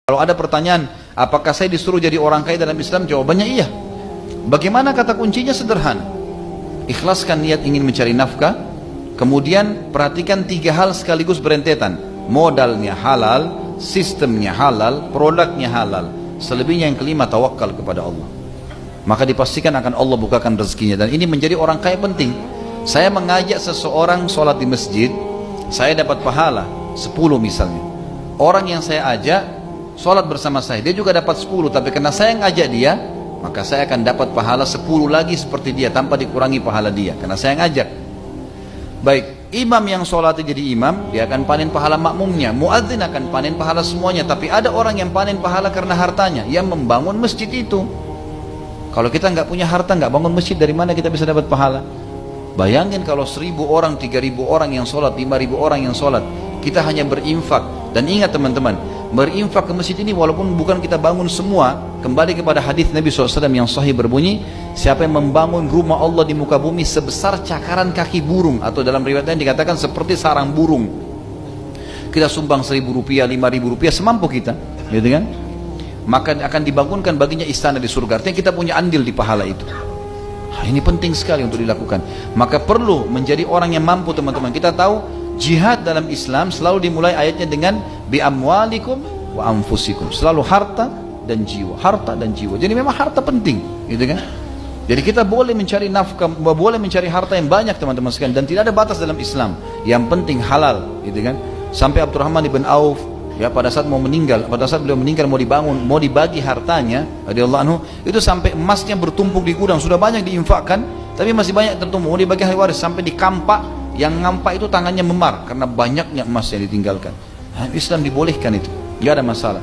Kalau ada pertanyaan, apakah saya disuruh jadi orang kaya dalam Islam? Jawabannya iya. Bagaimana? Kata kuncinya sederhana. Ikhlaskan niat ingin mencari nafkah, kemudian perhatikan 3 hal sekaligus berentetan. Modalnya halal, sistemnya halal, produknya halal. Selebihnya yang kelima, tawakal kepada Allah. Maka dipastikan akan Allah bukakan rezekinya. Dan ini menjadi orang kaya penting. Saya mengajak seseorang sholat di masjid, saya dapat pahala 10 misalnya. Orang yang saya ajak sholat bersama saya, dia juga dapat 10, tapi karena saya ngajak dia, maka saya akan dapat pahala 10 lagi seperti dia, tanpa dikurangi pahala dia, karena saya ngajak. Baik, imam yang sholat jadi imam, dia akan panen pahala makmumnya, muadzin akan panen pahala semuanya. Tapi ada orang yang panen pahala karena hartanya, yang membangun masjid itu. Kalau kita nggak punya harta, nggak bangun masjid, dari mana kita bisa dapat pahala? Bayangin kalau 1000 orang, 3000 orang yang sholat, 5000 orang yang sholat, kita hanya berinfak. Dan ingat teman-teman, berinfak ke masjid ini walaupun bukan kita bangun semua, kembali kepada hadis Nabi SAW yang sahih berbunyi, siapa yang membangun rumah Allah di muka bumi sebesar cakaran kaki burung, atau dalam riwayat lain dikatakan seperti sarang burung, kita sumbang 1000 rupiah, 5000 rupiah, semampu kita, gitu kan? Maka akan dibangunkan baginya istana di surga. Artinya kita punya andil di pahala itu. Ini penting sekali untuk dilakukan. Maka perlu menjadi orang yang mampu, teman-teman. Kita tahu jihad dalam Islam selalu dimulai ayatnya dengan bi amwalikum wa anfusikum. Selalu harta dan jiwa, harta dan jiwa. Jadi memang harta penting, gitu kan? Jadi kita boleh mencari nafkah, boleh mencari harta yang banyak, teman-teman sekalian, dan tidak ada batas dalam Islam. Yang penting halal, gitu kan? Sampai Abdurrahman ibn Auf, ya, pada saat mau meninggal, pada saat beliau meninggal mau dibangun, mau dibagi hartanya, radhiyallahu anhu, itu sampai emasnya bertumpuk di gudang, sudah banyak diinfakkan, tapi masih banyak tertumpuk, mau dibagi ahli waris, sampai di kampak, yang ngampak itu tangannya memar karena banyaknya emas yang ditinggalkan. Islam dibolehkan itu, nggak ada masalah.